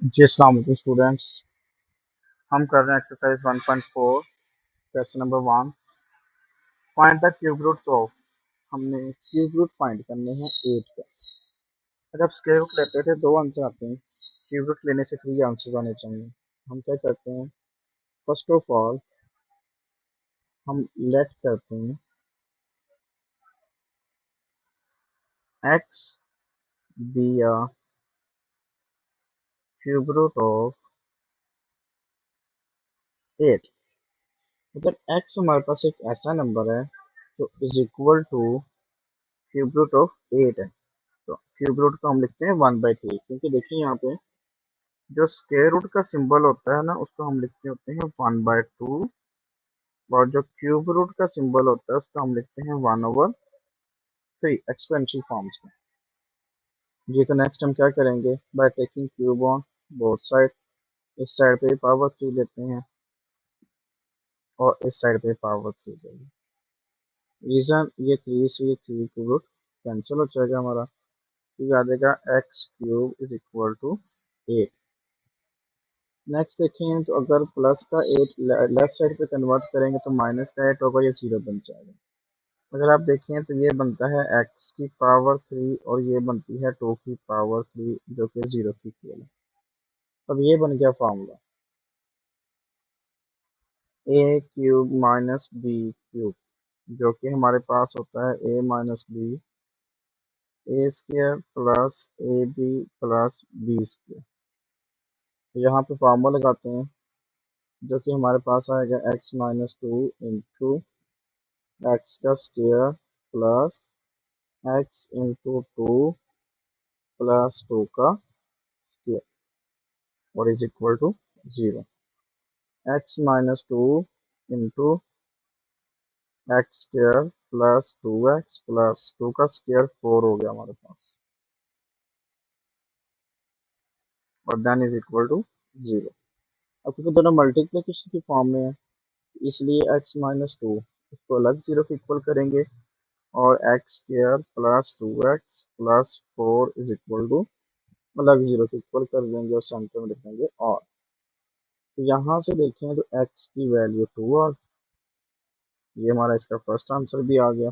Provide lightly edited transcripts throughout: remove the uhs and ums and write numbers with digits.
जी अस्सलाम वालेकुम स्टूडेंट्स। हम कर रहे हैं exercise 1.4 question number 1। Find the cube roots of. हमने क्यूब रूट फाइंड करने हैं 8 का। अगर आप स्क्वायर रूट लेते थे दो आंसर आते हैं, क्यूब रूट लेने से 3 आंसर्स आने चाहिए। हम क्या करते हैं, फर्स्ट ऑफ ऑल हम लेट करते हैं x be a cube root of 8। अगर एक्स हमारे पास एक ऐसा नंबर है तो is equal to cube root of 8 है, तो क्यूब रूट को हम लिखते हैं 1/3, क्योंकि देखिए यहाँ पे जो स्क्वायर रूट का सिंबल होता है ना उसको हम लिखते होते हैं 1/2, और जो क्यूब रूट का सिंबल होता है उसको हम लिखते हैं 1/3 एक्सपेंसिव फॉर्म्स में। जी, तो नेक्स्ट हम क्या करेंगे, bye taking cube on both side. इस साइड पे पावर 3 लेते हैं और इस साइड पे पावर 3 लेंगे। रीजन ये 3 से ये 3 क्यूब रूट कैंसिल हो जाएगा हमारा, तो आ जाएगा x cube is equal to 8। Next देखें तो अगर प्लस का 8 लेफ्ट साइड पे कन्वर्ट करेंगे तो माइनस का 8 होगा, ये 0 बन जाएगा। अगर आप देखें तो ये बनता है x की पावर 3 और ये बनती है 2 की पावर 3 जो कि 0 की इक्वल है। अब ये बन गया formula a cube minus b cube, जो कि हमारे पास होता है a minus b a square plus a b plus b square. तो यहाँ पे फार्मूला लगाते हैं जो कि हमारे पास आएगा x माइनस 2 इंटू एक्स का square plus x into 2 plus 2 का स्क्र और is equal to 0। X minus 2 into x square plus 2x plus 2 का स्क्र 4 हो गया हमारे पास, और देन इज इक्वल टू 0। अब क्योंकि दोनों मल्टीप्लिकेशन की फॉर्म में है इसलिए x माइनस 2 इसको अलग 0 के इक्वल करेंगे और x square plus 2x plus 4 is equal to अलग 0 के इक्वल कर देंगे और सेंटर में लिखेंगे। और तो यहाँ से देखें तो x की वैल्यू 2 और ये हमारा इसका फर्स्ट आंसर भी आ गया,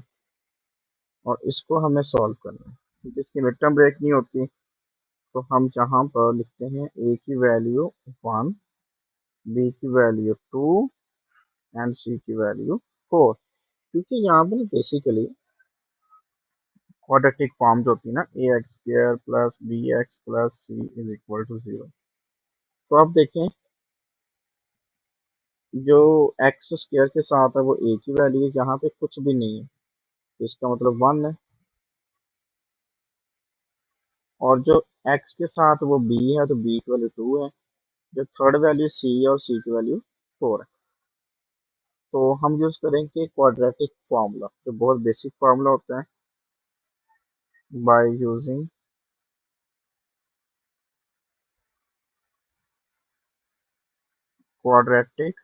और इसको हमें सॉल्व करना है क्योंकि इसकी मिड टर्म ब्रेक नहीं होती। तो हम यहाँ पर लिखते हैं a की वैल्यू 1, b की वैल्यू 2 एंड c की वैल्यू 4, क्योंकि यहाँ पर बेसिकली क्वाड्रेटिक फॉर्म जो होती है ना a x square plus b x plus c is equal to 0। तो अब देखें जो एक्स स्क्र के साथ है वो a की वैल्यू है, यहाँ पे कुछ भी नहीं है तो इसका मतलब 1 है, और जो x के साथ वो b है तो b की वैल्यू 2 है, जो थर्ड वैल्यू c है और c की वैल्यू 4 है। तो हम यूज करेंगे क्वाड्रेटिक फार्मूला जो बहुत बेसिक फार्मूला होता है, बाय यूजिंग क्वाड्रेटिक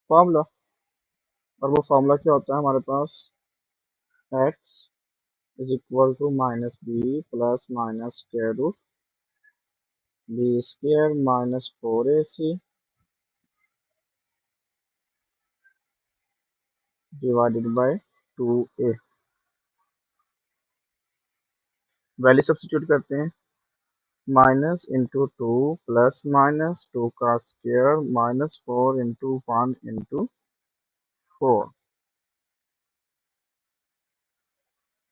फार्मूला। और वो फार्मूला क्या होता है हमारे पास, x is equal to minus b plus minus square root b square minus 4ac divided by 2a। Value substitute करते हैं, माइनस इंटू 2 प्लस माइनस 2 का square minus 4 into 1 into 4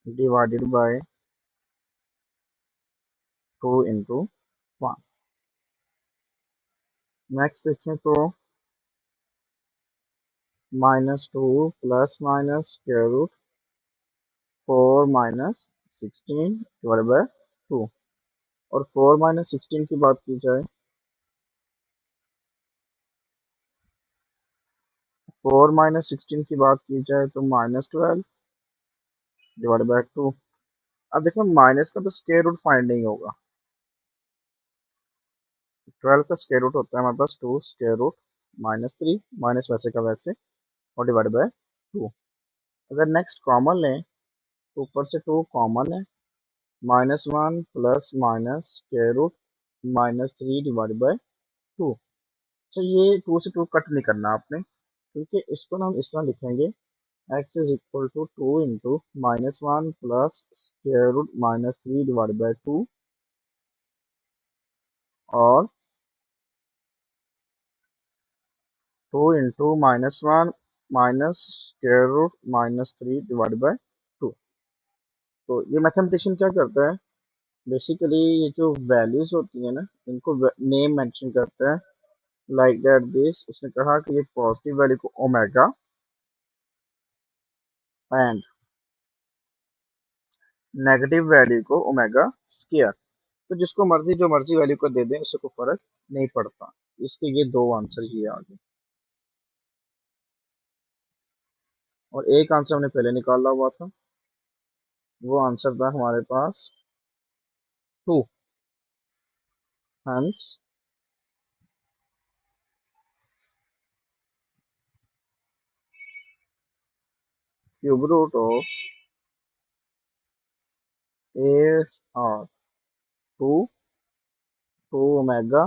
divided by 2 into 1। Next देखें तो minus 2 plus minus square root 4 minus 16 divided by 2। और 4 minus 16 की बात की जाए, 4 माइनस 16 की बात की जाए तो माइनस 12 डिवाइडेड बाय 2। अब देखिए माइनस का तो स्क्वायर रूट फाइंड नहीं होगा, 12 का स्क्वायर रूट होता है हमारे पास 2 स्क्वायर रूट माइनस 3, माइनस वैसे का वैसे और डिवाइड बाय 2। अगर नेक्स्ट कॉमन लें तो ऊपर से 2 कॉमन है, minus 1 plus minus square root -3/2। तो ये 2 से 2 कट नहीं करना आपने, क्योंकि इसको ना हम इस तरह लिखेंगे, x is equal to 2 into -1 plus square root -3/2 और 2 इंटू -1 माइनस स्क्वायर रूट -3/2। तो ये मैथमेटिशियन क्या करता है, बेसिकली ये जो वैल्यूज होती है ना, इनको नेम मेंशन करता है, लाइक दैट दिस। उसने कहा कि ये पॉजिटिव वैल्यू को ओमेगा एंड नेगेटिव वैल्यू को ओमेगा स्क्वायर। तो जिसको मर्जी जो मर्जी वैल्यू को दे दें, उससे कोई फर्क नहीं पड़ता। इसके ये दो आंसर ही आ गए, और एक आंसर हमने पहले निकाला हुआ था, वो आंसर था हमारे पास 2। Hence cube root of are 2, 2 omega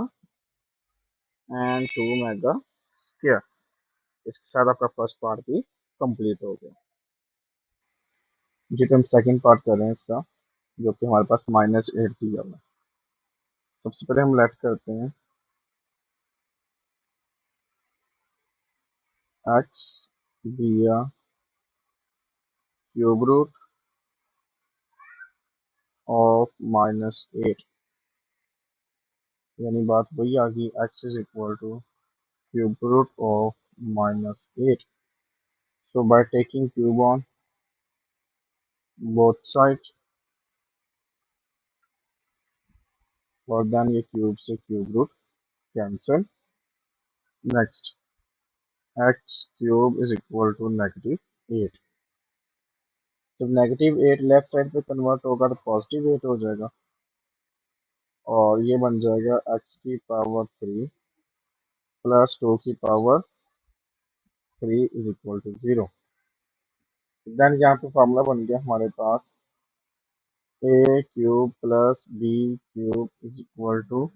and 2 omega square. इसके साथ आपका फर्स्ट पार्ट भी कंप्लीट हो गया। जी, तो हम सेकंड पार्ट कर रहे हैं इसका, जो कि हमारे पास -8 दिया हुआ है। सबसे पहले हम लेट करते हैं x दिया क्यूब रूट ऑफ -8, यानी बात वही आ गई, x is equal to cube root of -8। So by taking cube on both side, और देन ये क्यूब से cube root cancel. Next, x cube is equal to -8। जब -8 लेफ्ट साइड पे कन्वर्ट होगा तो +8 हो जाएगा, और ये बन जाएगा x की पावर 3 प्लस 2 की power 3 is equal to 0। Then यहाँ पे फॉर्मूला बन गया हमारे पास, a cube plus b cube is equal to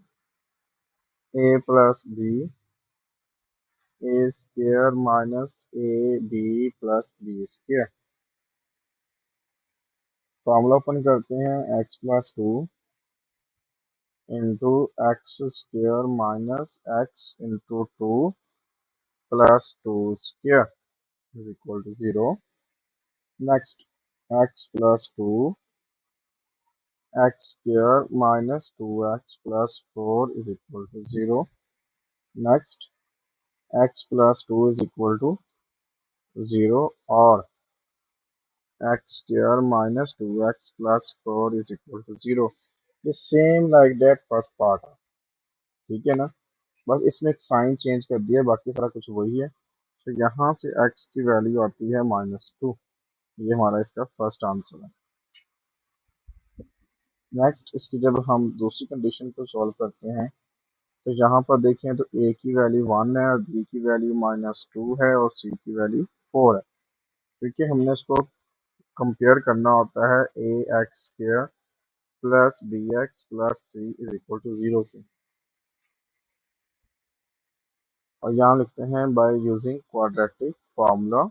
a plus b a square minus a b plus b square. Formula open करते हैं, x plus 2 into x square minus x into 2 plus 2 square is equal to 0। Next, x plus 2 x square minus 2x plus 4 is equal to 0। Next, x plus 2 is equal to 0, और x square minus 2x plus 4 is equal to 0। ये same like that first part है, ठीक है ना। बस इसमें एक sign change कर दिया, बाकी सारा कुछ वही है। तो यहाँ से x की वैल्यू आती है -2। ये हमारा इसका फर्स्ट आंसर है। नेक्स्ट, इसकी जब हम दूसरी कंडीशन को सॉल्व करते हैं, तो यहाँ पर देखें तो a की वैल्यू 1 है, और b की वैल्यू -2 है, और c की वैल्यू 4 है, क्योंकि हमने इसको कंपेयर करना होता है a x square plus b x plus c is equal to 0 से। और यहाँ लिखते हैं बाय यूजिंग क्वाड्रेटिक फार्मूला।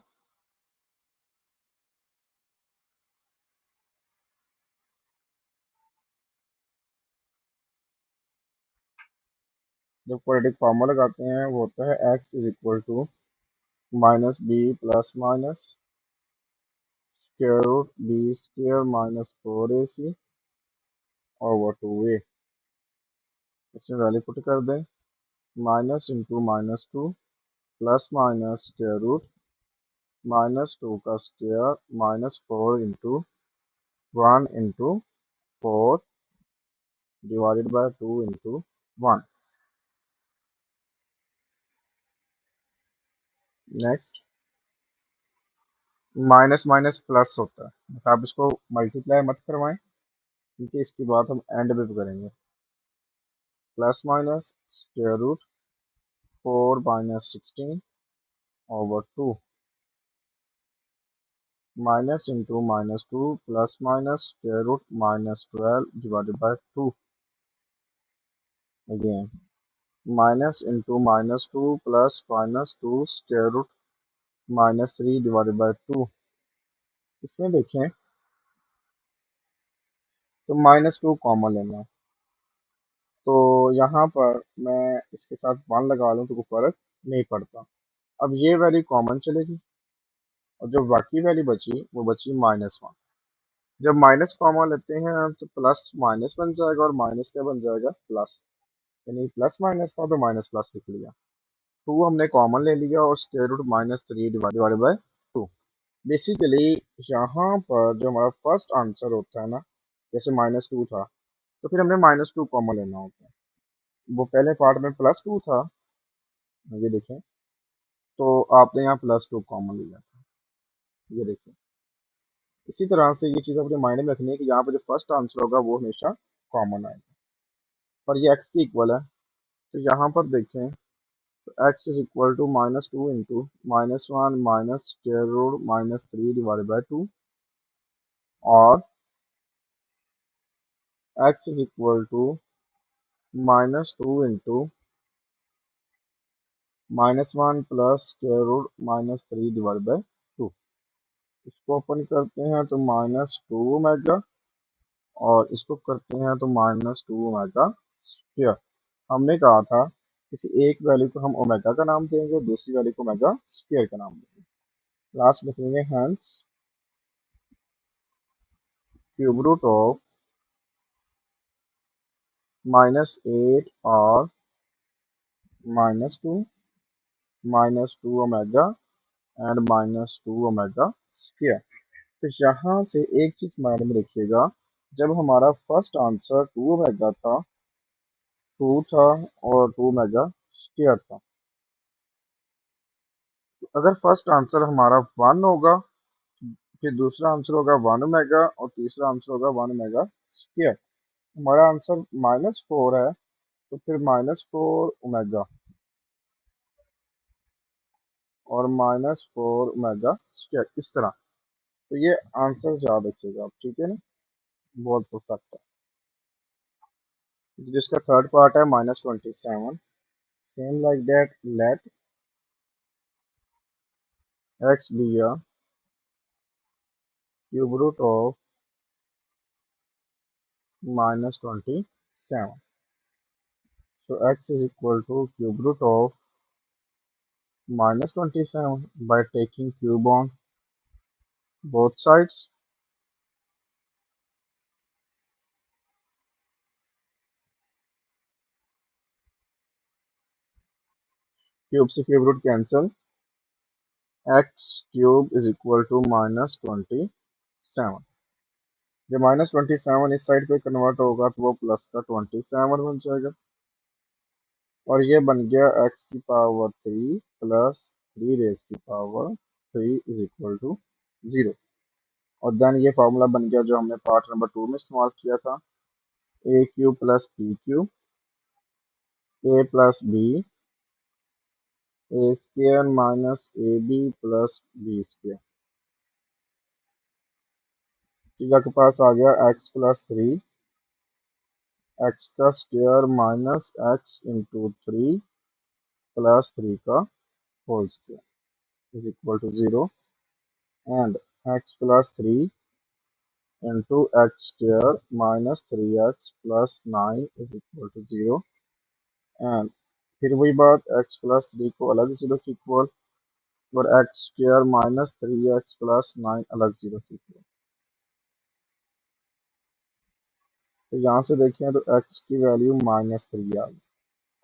जब क्वाड्रेटिक फार्मूला लगाते हैं, वो होता है x is equal to minus b plus minus square root b square minus 4ac over 2a। इसमें वैल्यू पुट कर दें, minus into -2 plus minus square root -2 का square -4 into 1 into 4 divided by 2 into 1। Next, minus minus plus होता है, तो आप इसको multiply मत करवाएं, क्योंकि इसकी बात हम एंड में भी करेंगे। Plus minus square root 4 - 16 over 2 minus into -2 plus minus square root -12 divided by 2। Again minus into -2 plus -2 square root -3 divided by 2। इसमें देखें तो -2 कॉमन लेना है, तो यहाँ पर मैं इसके साथ 1 लगा लूँ तो कोई फर्क नहीं पड़ता। अब ये वैल्यू कॉमन चलेगी और जो बाकी वैल्यू बची वो बची -1। जब माइनस कॉमन लेते हैं तो प्लस माइनस बन जाएगा और माइनस क्या बन जाएगा, प्लस। यानी प्लस माइनस था तो माइनस प्लस लिख लिया। 2 हमने कॉमन ले लिया और square root -3 divided by 2। Basically यहाँ पर जो हमारा फर्स्ट आंसर होता है ना, जैसे -2 था तो फिर हमने -2 कॉमन लेना होता है। वो पहले पार्ट में +2 था, ये देखें, तो आपने यहाँ +2 कॉमन लिया था, ये देखें। इसी तरह से ये चीज़ अपने माइंड में रखनी है कि यहाँ पर जो फर्स्ट आंसर होगा वो हमेशा कॉमन आएगा और ये x की इक्वल है। तो यहाँ पर देखें तो x is equal to -2 into -1 minus square root -3 divided by 2 और x is equal to -2 into -1 plus square root -3 divided by 2। इसको ओपन करते हैं तो -2 ओमेगा और इसको करते हैं तो -2 ओमेगा स्क्वायर। हमने कहा था किसी एक वैल्यू को हम ओमेगा का नाम देंगे, दूसरी वैल्यू को ओमेगा स्क्वायर का नाम देंगे। लास्ट लिखेंगे हेंस क्यूब रूट ऑफ -8 और -2 -2 ओमेगा एंड -2 ओमेगा स्क्वायर। तो यहाँ से एक चीज माइंड में रखिएगा, जब हमारा फर्स्ट आंसर 2 ओमेगा था, 2 था और 2 ओमेगा स्क्वायर था, तो अगर फर्स्ट आंसर हमारा 1 होगा फिर दूसरा आंसर होगा 1 ओमेगा और तीसरा आंसर होगा 1 ओमेगा स्क्वायर। हमारा आंसर -4 है तो फिर -4 ओमेगा और -4 ओमेगा स्क्वायर, इस तरह। तो ये आंसर याद रखिएगा आप, ठीक है ना, बहुत परफेक्ट है। जिसका थर्ड पार्ट है -27। Same like that let x be a cube root of -27. So x is equal to cube root of -27 by taking cube on both sides. Cube से cube root cancel, x cube is equal to -27। जब -27 इस side पे convert होगा तो वो plus का 27 बन जाएगा और ये बन गया x की पावर 3 प्लस 3 रेज की पावर 3 इज इक्वल टू 0। और देन ये फार्मूला बन गया जो हमने पार्ट नंबर 2 में इस्तेमाल किया था, a cube plus b cube a plus b a square minus a b plus b square. ठीक है, आपके पास आ गया x+3 एक्स का square minus x into 3 plus 3 का whole square is equal to 0 and x+3 into x square minus 3x plus 9 is equal to 0 and फिर वही बात, x+3 को अलग 0 की इक्वल और x square minus 3x plus 9 अलग 0 की इक्वल। तो यहाँ से देखें तो x की वैल्यू -3 आ गई।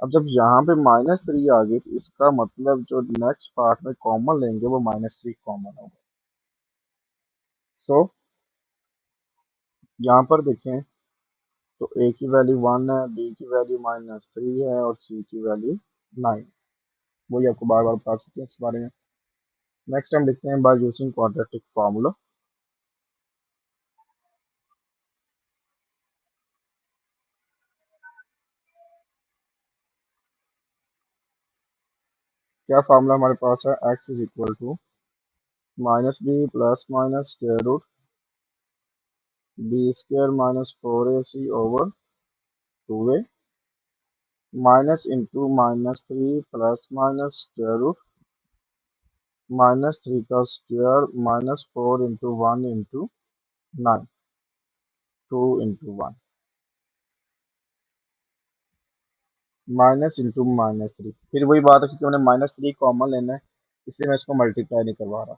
अब जब यहाँ पे -3 आ गई तो इसका मतलब जो नेक्स्ट पार्ट में कॉमन लेंगे वो -3 कॉमन होगा। सो यहाँ पर देखें तो a की वैल्यू 1 है, b की वैल्यू -3 है और c की वैल्यू 9। वही आपको बार बार बता चुके हैं इस बारे में। नेक्स्ट हम लिखते हैं बाय यूजिंग क्वाड्रेटिक फार्मूला। क्या फार्मूला हमारे पास है, x is equal to -b plus minus square root b square -4ac over 2a minus into -3 plus minus square root -3 का square -4 into 1 into 9 2 into 1 minus into -3। फिर वही बात है क्योंकि हमने -3 कॉमन लेना है, इसलिए मैं इसको मल्टीप्लाई नहीं करवा रहा।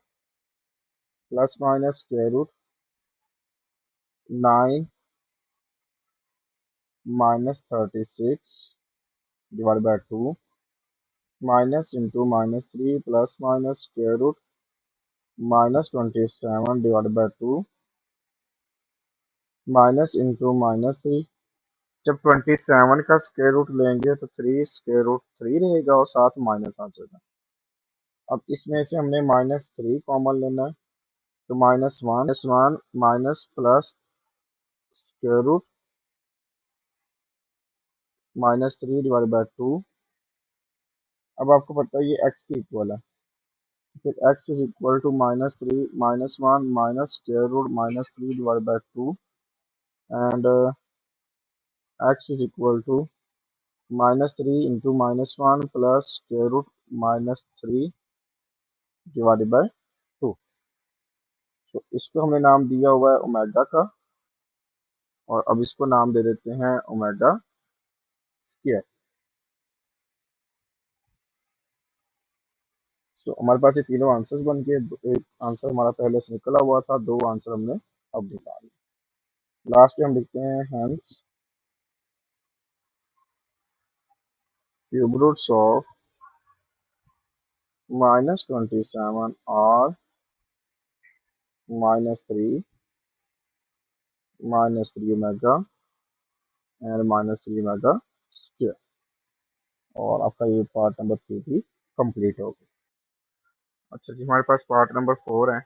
Plus minus square root 9 -36 divide by 2 minus into -3 plus minus square root -27 divide by 2 minus into -3। जब 27 का स्क्वायर रूट लेंगे तो 3 स्क्वायर रूट 3 रहेगा और साथ माइनस आ जाएगा। अब इसमें से हमने -3 कॉमन लेना है, तो -1 minus plus square root -3 divide by 2। अब आपको पता है ये x की इक्वल है, फिर x is equal to -3 -1 minus square root -3 divide by 2 and x is equal to -3 into -1 plus square root -3 divided by 2। तो इसको हमने नाम दिया हुआ है ओमेगा का, और अब इसको नाम दे देते हैं ओमेगा स्क्वायर। तो हमारे पास ये तीनों आंसर्स बन गए। एक आंसर हमारा पहले से निकला हुआ था, दो आंसर हमने अब निकाले। लास्ट में हम लिखते हैं हेंस क्यूब रूट्स ऑफ -27 और -3 -3 ओमेगा एंड -3 ओमेगा स्क्वायर। और आपका ये पार्ट नंबर 3 भी कंप्लीट हो गया। अच्छा जी, हमारे पास पार्ट नंबर 4 है।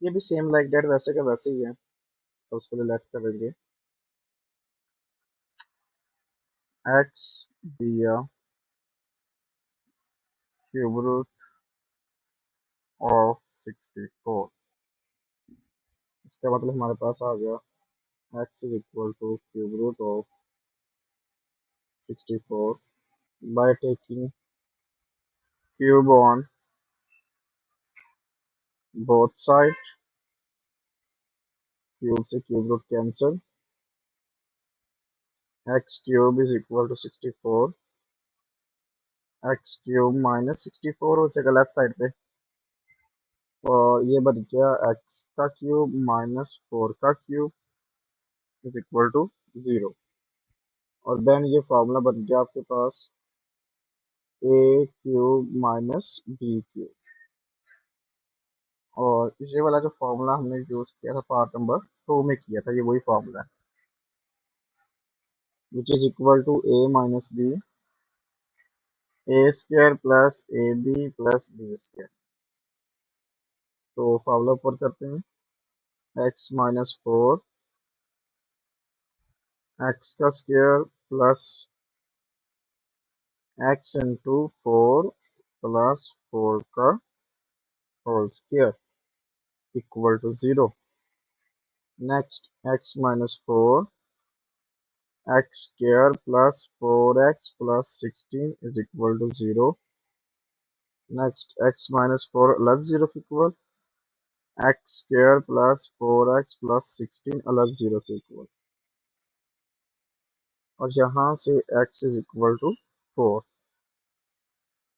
ये भी सेम लाइक डेट वैसे का वैसे ही है, तो उसके लिए लेफ्ट करेंगे। एक्स दिया क्यूब रूट ऑफ 64, इसका मतलब हमारे पास आ गया x is equal to cube root of 64 by taking cube on both side. Cube से cube root cancel, x cube is equal to 64, x cube -64 हो जाएगा लेफ्ट साइड पे, और ये बन गया एक्स का क्यूब -4 का क्यूब इज इक्वल टू 0। और देन ये फॉर्मूला बन गया आपके पास a cube minus b cube. और ये वाला जो फॉर्मूला हमने यूज किया था पार्ट नंबर 2 में किया था, ये वही फॉर्मूला है, which is equal to a minus b a square plus a b plus b square. तो फॉर्मूला ऊपर करते हैं, एक्स -4 एक्स का square plus x into 4 plus 4 का whole square equal to 0। Next x -4 x square plus 4x plus 16 is equal to 0। Next x-4 अलग 0 के equal, x square plus 4x plus 16 अलग 0 के इक्वल, और यहाँ से x इज इक्वल टू 4।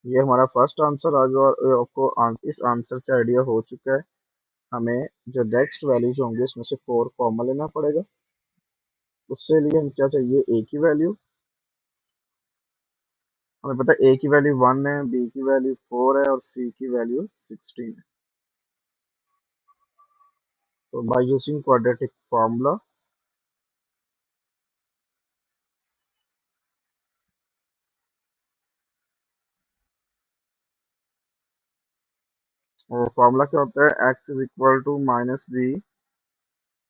ये हमारा फर्स्ट आंसर आ गया, और आपको इस आंसर से आइडिया हो चुका है हमें जो नेक्स्ट वैल्यूज होंगे उसमें से 4 कॉमन लेना पड़ेगा। उससे लिए हम क्या चाहिए, a की वैल्यू। हमें पता है a की वैल्यू 1 है, b की वैल्यू 4 है और c की वैल्यू 16 है। तो बाय यूजिंग क्वाड्रेटिक फार्मूला, और फार्मूला क्या होता है, x is equal to -b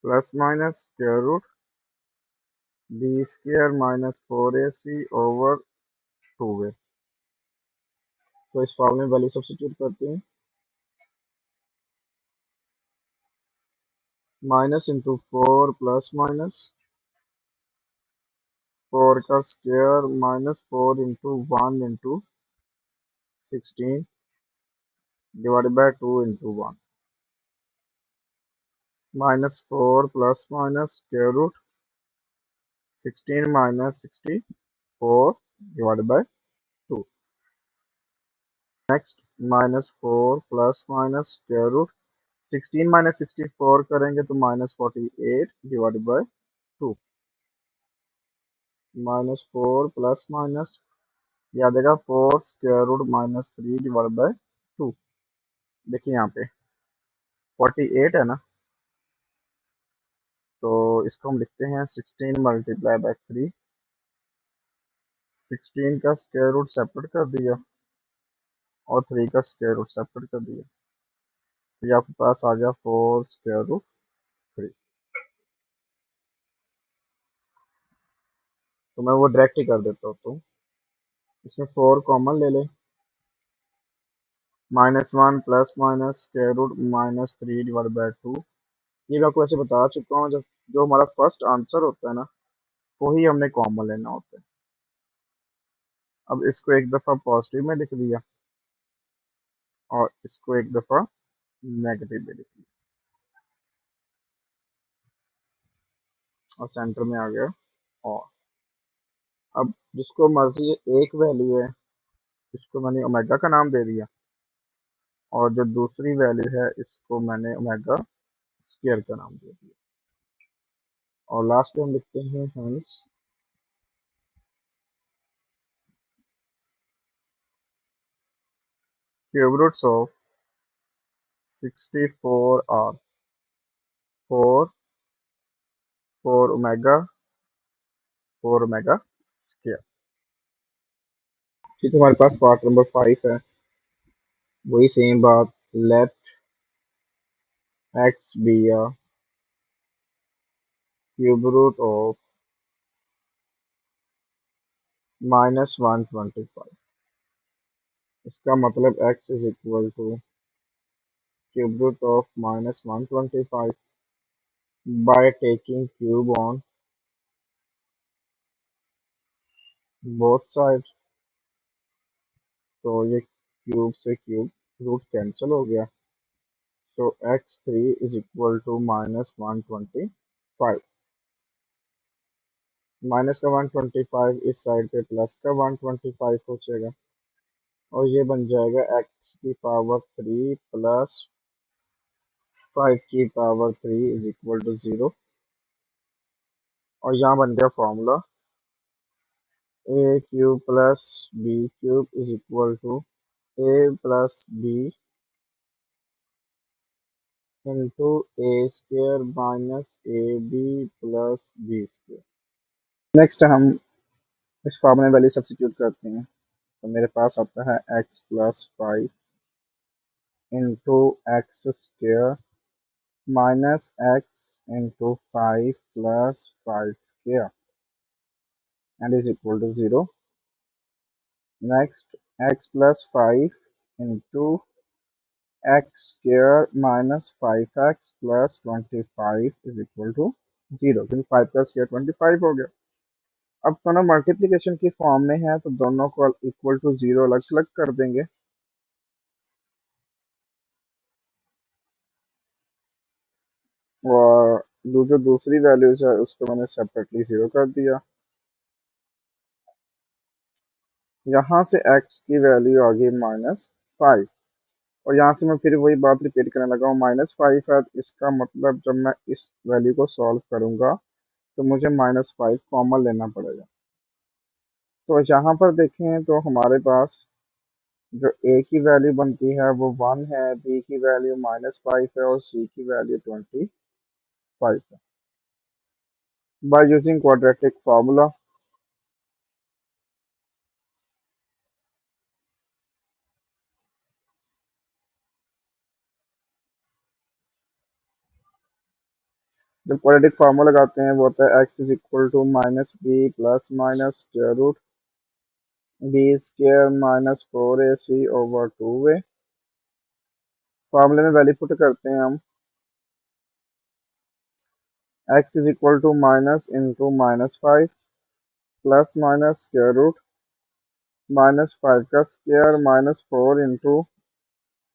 plus minus square root b square -4ac over 2 है। तो इस फॉर्मूले में वैल्यू सब्स्टिट्यूट करते हैं, minus into 4 plus minus four का square -4 × 1 × 16 divided by 2 × 1 -4 plus minus square root 16 -64 divided by 2। Next -4 plus minus square root 16 - 64 करेंगे तो -48 डिवाइडेड बाय 2। -4 प्लस माइनस याद आएगा 4 स्क्वायर रूट -3 डिवाइडेड बाय 2। देखिए यहाँ पे 48 है ना, तो इसको हम लिखते हैं 16 मल्टीप्लाई बाय 3। 16 का स्क्वायर रूट सेपरेट कर दिया और 3 का स्क्वायर रूट सेपरेट कर दिया, तो ये आपके पास आ गया 4 स्क्वायर रूट 3। तो मैं वो डायरेक्ट ही कर देता हूँ, तो इसमें 4 कॉमन ले ले, -1 plus minus square root -3 divide by 2। ये मैं आपको ऐसे बता चुका हूँ, जब जो हमारा फर्स्ट आंसर होता है ना वही हमने कॉमन लेना होता है। अब इसको एक दफ़ा पॉजिटिव में लिख दिया और इसको एक दफ़ा नेगेटिव में लिख दिया और सेंटर में आ गया। और अब जिसको मर्जी एक वैल्यू है इसको मैंने ओमेगा का नाम दे दिया, और जो दूसरी वैल्यू है इसको मैंने ओमेगा स्क्वायर का नाम दे दिया। और लास्ट में हम लिखते हैं hence cube roots of 64 are 4 4 omega square. ठीक है, हमारे पास पार्ट नंबर 5 है, वही सेम बात। Let x be a cube root of -125। इसका मतलब x is equal to cube root of -125 by taking cube on both sides। तो ये क्यूब से क्यूब रूट कैंसिल हो गया, तो x3 is equal to -125। Minus का 125 इस साइड पे प्लस का 125 हो जाएगा, और ये बन जाएगा x की पावर 3 प्लस 5 की पावर 3 इज इक्वल टू 0। और यहाँ बन गया formula a cube plus b cube is equal to a plus b into a square minus a b plus b square. Next हम इस फॉर्मूले में वैल्यू सब्स्टिट्यूट करते हैं, तो मेरे पास आता है x plus 5 into x square minus x into 5 plus 5 square and is equal to 0। Next x plus 5 into x square minus 5x plus 25 is equal to 0, क्योंकि 5 का स्क्र 25 हो गया। अब दोनों मल्टीप्लिकेशन की फॉर्म में है तो दोनों को इक्वल टू 0 अलग अलग कर देंगे। और जो दूसरी वैल्यूज है उसको मैंने सेपरेटली 0 कर दिया। यहाँ से x की वैल्यू आ गई -5, और यहाँ से मैं फिर वही बात रिपीट करने लगा हूँ, -5 है, इसका मतलब जब मैं इस वैल्यू को सॉल्व करूंगा तो मुझे -5 कॉमन लेना पड़ेगा। तो यहाँ पर देखें तो हमारे पास जो a की वैल्यू बनती है वो 1 है, b की वैल्यू -5 है और c की वैल्यू 25 है। बाय यूजिंग क्वाड्रेटिक फार्मूला, जब क्वाड्रेटिक फार्मूला लगाते हैं वो होता है x is equal to -b plus minus square root b square -4ac over 2a। फार्मूले में वैल्यू पुट करते हैं हम, x is equal to minus into -5 plus minus square root -5 का स्क्वायर -4 इंटू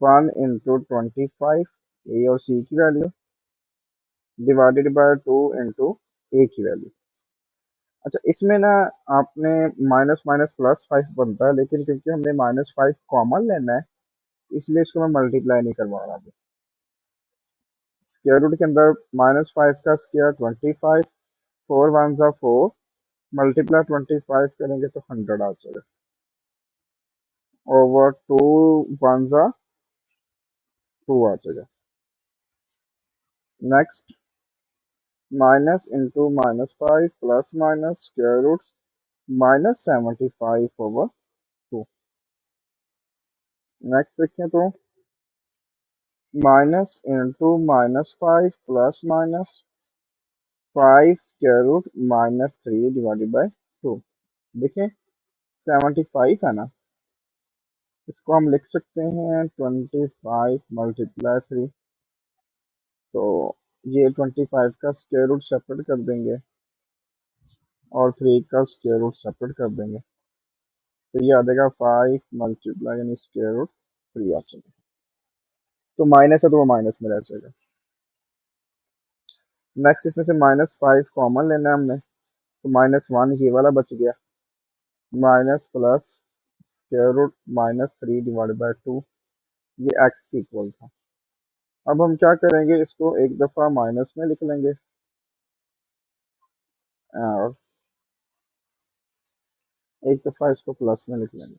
1 इंटू 25 ए और सी की वैल्यू डिवाइडेड बाय 2 इंटू ए की value. अच्छा, इसमें ना आपने माइनस माइनस +5 बनता है, लेकिन क्योंकि हमने -5 कॉमन लेना है इसलिए इसको मैं मल्टीप्लाई नहीं करवा रहा। स्क्वायर रूट के अंदर -5 का स्क्वायर 25, 4 वन ज़ा 4, मल्टीप्लाई 25 करेंगे तो 100 आ जाएगा, ओवर 2 वन ज़ा 2 आ जाएगा। Next minus into -5 plus minus square root -75 over 2। Next देखें तो minus into -5 plus minus 5 square root -3 divided by 2। देखें 75 है ना, इसको हम लिख सकते हैं 25 मल्टीप्लाई 3। तो ये 25 का स्क्वायर रूट सेपरेट कर देंगे और 3 का स्क्वायर रूट सेपरेट कर देंगे, तो ये आ जाएगा 5 मल्टीप्लाई यानी स्क्वायर रूट 3 आ जाएगा। तो माइनस है तो वो माइनस में रह जाएगा। नेक्स्ट इसमें से -5 कॉमन लेना है हमने, तो -1 ये वाला बच गया, minus plus square root -3 divide by 2, ये एक्स की इक्वल था। अब हम क्या करेंगे, इसको एक दफ़ा माइनस में लिख लेंगे और एक दफ़ा इसको प्लस में लिख लेंगे।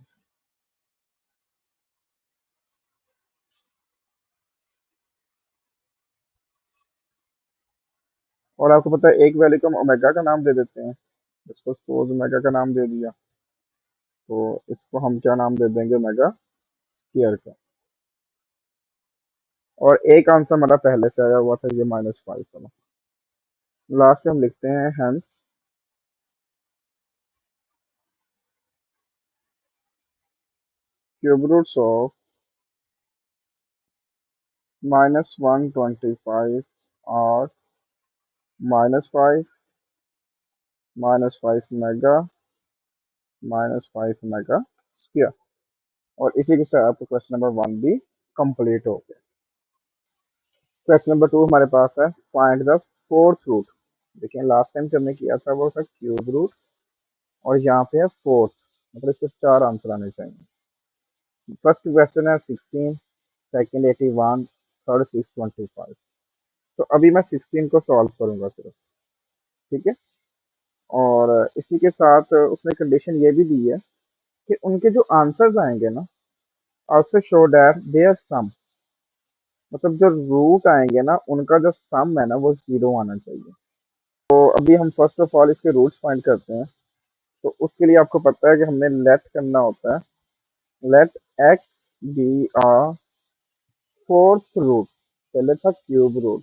और आपको पता है एक वैल्यू को हम ओमेगा का नाम दे देते हैं, इसको सपोज ओमेगा का नाम दे दिया, तो इसको हम क्या नाम दे देंगे, ओमेगा स्क्वायर का। और एक आंसर हमारा पहले से आया हुआ था, ये -5 वाला। लास्ट में हम लिखते हैं हेंस क्यूब रूट्स ऑफ -125 और -5 -5 मेगा -5 मेगा स्क्वायर। और इसी के साथ आपको क्वेश्चन नंबर 1 भी कंप्लीट हो गया। क्वेश्चन नंबर 2 हमारे पास है, फाइंड द फोर्थ रूट। देखिए लास्ट टाइम जो हमने किया था वो था क्यूब रूट, और यहाँ पे है फोर्थ, मतलब इसके 4 आंसर आने चाहिए। फर्स्ट क्वेश्चन है 16, सेकंड 81, थर्ड 625। तो अभी मैं 16 को सॉल्व करूंगा सिर्फ, ठीक है। और इसी के साथ उसने कंडीशन ये भी दी है कि उनके जो आंसर्स आएंगे ना, आल्सो शो दैट देयर सम, मतलब जो रूट आएंगे ना उनका जो सम है ना वो 0 आना चाहिए। तो अभी हम फर्स्ट ऑफ ऑल इसके रूट्स फाइंड करते हैं। तो उसके लिए आपको पता है कि हमने लेट करना होता है, let x be a fourth root. पहले था cube root,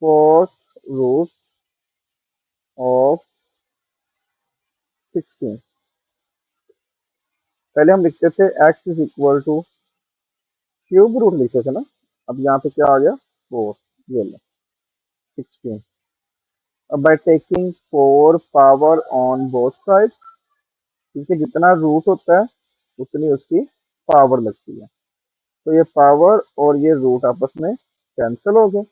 fourth root of 16। पहले हम लिखते थे x is equal to cube root लिखते थे ना, अब यहाँ पे क्या आ गया, 4, ये लो 16। अब by taking 4 power on both sides, क्योंकि जितना रूट होता है उतनी उसकी पावर लगती है, तो ये पावर और ये रूट आपस में कैंसिल हो गए।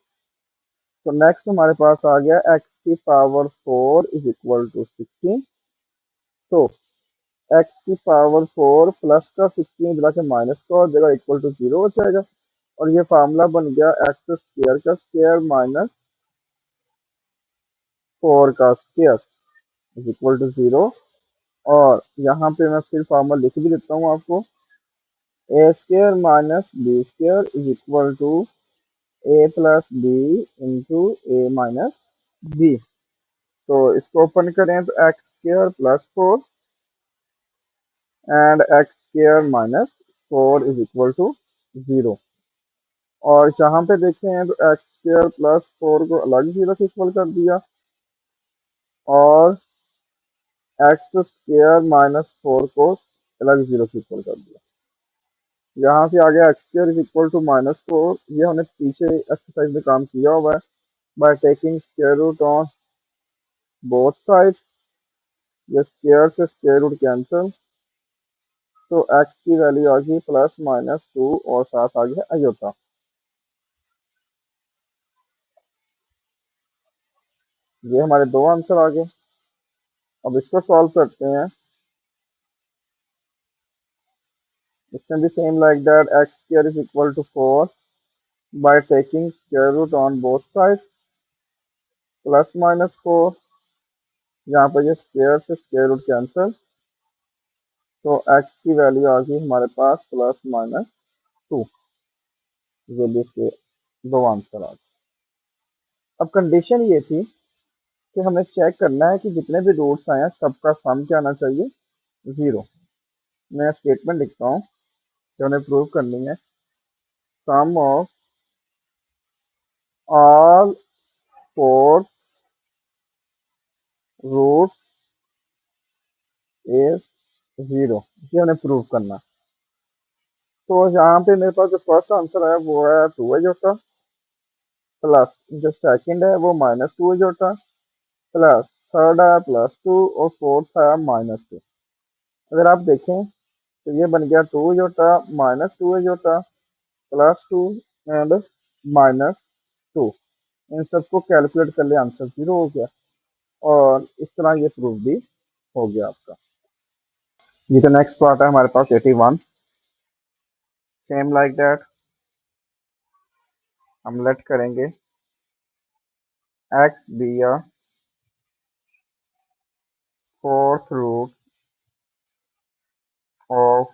तो नेक्स्ट हमारे पास आ गया एक्स की पावर 4 इज इक्वल टू 16। तो एक्स की पावर 4 प्लस का 16 मिला के माइनस का हो जाएगा, इक्वल टू 0 हो जाएगा। और ये फार्मूला बन गया एक्स स्क्वायर का स्क्वायर माइनस 4 का स्क्वायर इज इक्वल टू 0। और यहाँ पे मैं फिर फार्मूला लिख भी देता हूँ आपको, a square minus b square is equal to a plus b into a minus b. तो इसको ओपन करें तो x square plus 4 and x square minus 4 is equal to 0। और यहाँ पे देखें तो एक्स स्क्वायर प्लस 4 को अलग 0 से इक्वल कर दिया, और एक्स स्क्वायर माइनस 4 को अलग 0 से इक्वल कर दिया। यहाँ से आ गया x square is equal to -4, ये हमने पीछे एक्सरसाइज में काम किया हुआ है, by taking square root on both side. ये स्क्वायर से स्क्वायर रूट कैंसिल, तो एक्स की वैल्यू आ गई +-2 और साथ आ गया अयोटा। ये हमारे दो आंसर आ गए। अब इसको सॉल्व करते हैं। इसमें भी same like that, x square is equal to 4 by taking square root on both side +-4। यहाँ पर ये स्क्वायर से स्क्वायर रूट कैंसिल, तो एक्स की वैल्यू आ गई हमारे पास +-2। ये भी इसके दो आंसर आ गए। अब कंडीशन ये थी कि हमें चेक करना है कि जितने भी रूट्स आए हैं सबका सम क्या आना चाहिए, 0। मैं स्टेटमेंट लिखता हूँ जो हमें प्रूव करनी है। सम ऑफ ऑल 4 रूट्स इज 0, ये हमें प्रूव करना। तो यहाँ पे मेरे पास जो फर्स्ट आंसर है वो है 2 जोटा, प्लस जो सेकंड है वो -2 जोटा, प्लस थर्ड है +2 और फोर्थ है -2। अगर आप देखें तो ये बन गया 2 जोटा -2 जोटा +2 एंड -2। इन सबको कैलकुलेट कर ले, आंसर 0 हो गया। और इस तरह ये प्रूफ भी हो गया आपका। ये तो नेक्स्ट पार्ट है हमारे पास 81। सेम लाइक दैट हम लेट करेंगे x be a fourth root of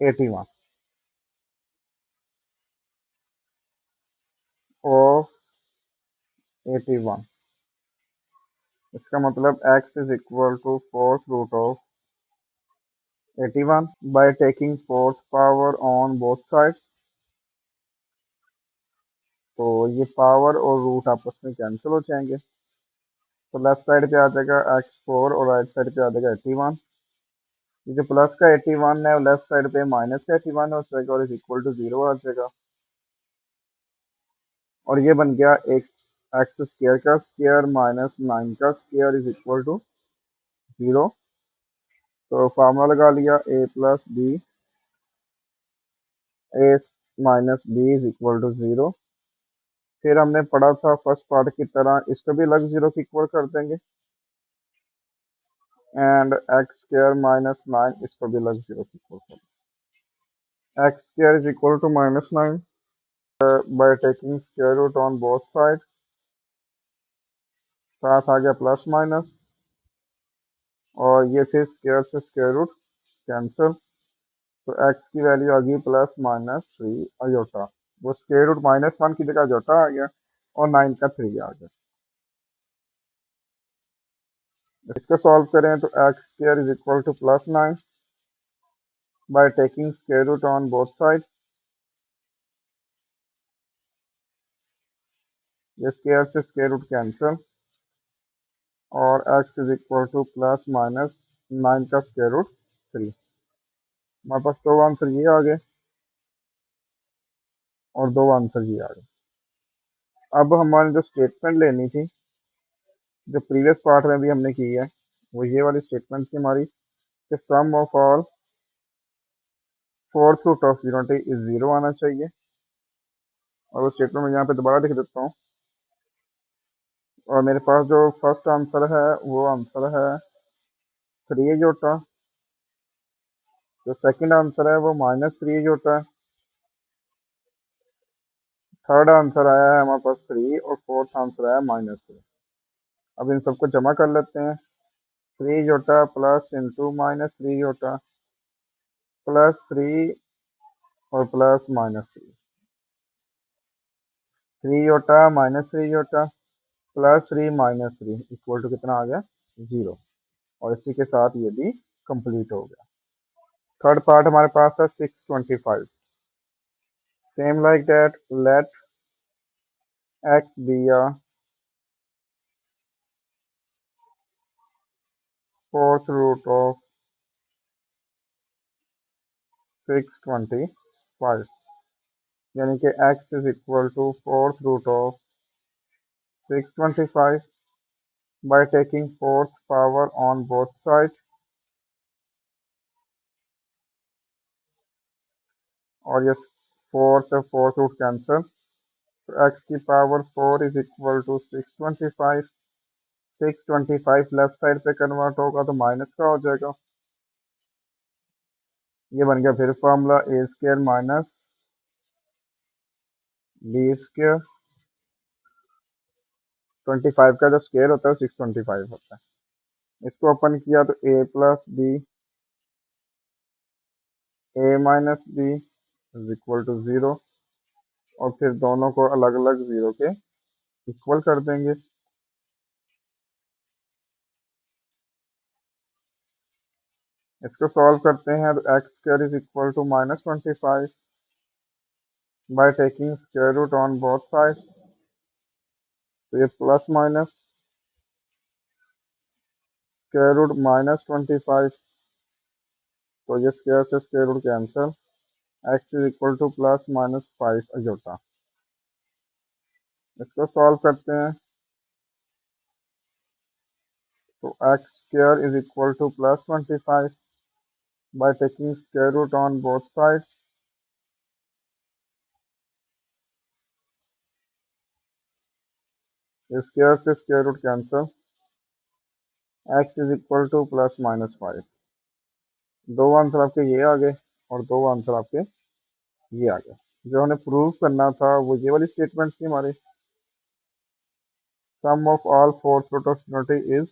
81 of 81। इसका मतलब x is equal to fourth root of 81 by taking fourth power on both sides. तो ये पावर और रूट आपस में कैंसिल हो जाएंगे, तो लेफ्ट साइड पे आ जाएगा x4 और राइट साइड पे आ जाएगा 81। ये जो प्लस का 81 है लेफ्ट साइड पे माइनस का 81 हो जाएगा और इज इक्वल टू 0 आ जाएगा। और ये बन गया एक एक्स स्क्वायर का स्क्वायर -9 का स्क्वायर इज इक्वल टू 0। तो फार्मूला लगा लिया, a+b इज इक्वल टू 0। फिर हमने पढ़ा था फर्स्ट पार्ट की तरह, इसको भी अलग 0 की इक्वल कर देंगे, एंड x² -9 इसको भी अलग 0 की इक्वल कर देंगे। x² is equal to -9 by taking square root on both side, साथ आ गया प्लस माइनस, और ये फिर स्क्वायर से स्क्वायर रूट कैंसिल, तो x की वैल्यू आ गई +-3 अयोटा। वो स्क्वायर रूट -1 की जगह अयोटा आ गया और 9 का 3 आ गया। इसको सॉल्व करें तो x² is equal to +9 by taking square root on both side. ये स्क्वायर से स्क्वायर रूट कैंसिल, और x इज इक्वल टू +-9 का स्क्वायर रूट 3। हमारे पास दो आंसर ये आ गए और दो आंसर ये आ गए। अब हमारी जो स्टेटमेंट लेनी थी, जो प्रीवियस पार्ट में भी हमने की है, वो ये वाली स्टेटमेंट थी हमारी कि sum of all fourth root of unity is 0 आना चाहिए। और वो स्टेटमेंट मैं यहाँ पे दोबारा लिख देता हूँ। और मेरे पास जो फर्स्ट आंसर है वो आंसर है 3 जोटा, जो सेकंड आंसर है वो -3 जोटा, थर्ड आंसर आया है हमारे पास 3 और फोर्थ आंसर आया -3। अब इन सबको जमा कर लेते हैं। 3 जोटा प्लस इंटू -3 जोटा +3 और प्लस -3, 3 जोटा -3 जोटा +3 -3 इक्वल टू कितना आ गया, 0। और इसी के साथ ये भी कंप्लीट हो गया। थर्ड पार्ट हमारे पास है 625। Same like that, let x be a fourth root of 625, यानी कि x is equal to fourth root of 625 by taking fourth power on both sides, और ये फोर्थ फोर्थ रूट कैंसिल, तो x की power 4 is equal to 625। 625 left side पे convert होगा तो minus का हो जाएगा। ये बन गया फिर फॉर्मूला ए स्क्र माइनस बी स्क्र। 25 का जो स्क्र होता है 625 होता है। इसको ओपन किया तो a plus b, a minus b is equal to 0, और फिर दोनों को अलग अलग 0 के इक्वल कर देंगे। इसको सॉल्व करते हैं तो x square is equal to -25 by taking square root on both side, तो ये प्लस माइनस स्क्वायर रूट -25, तो ये स्क्वायर से square root cancel, x is equal to plus minus 5 अजोटा। इसको सॉल्व करते हैं तो x square is equal to +25 by taking square root on both side, square से square root cancel, x is equal to +-5। दो answer आपके ये आ गए और दो आंसर आपके ये आ गए। जो हमें प्रूव करना था वो ये वाली स्टेटमेंट थी हमारी, sum of all fourth root of unity is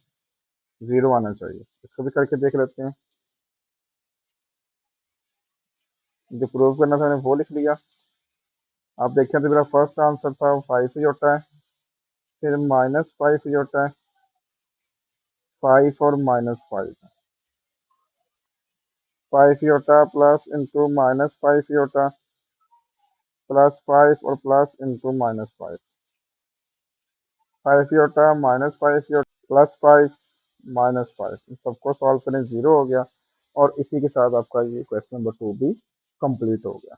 0 आना चाहिए। इसको भी करके देख लेते हैं। जो प्रूव करना था मैंने वो लिख लिया। आप देखें तो मेरा फर्स्ट आंसर था 5 ही होता है, फिर -5 ही होता है, 5 और -5, 5 ही होता है प्लस इंटू -5 ही होता है, +5 और प्लस इंटू -5, 5 ही होता है, -5 ही होता है, +5 -5, इन सबको सॉल्व करें 0 हो गया। और इसी के साथ आपका ये क्वेश्चन नंबर 2 भी कंप्लीट हो गया।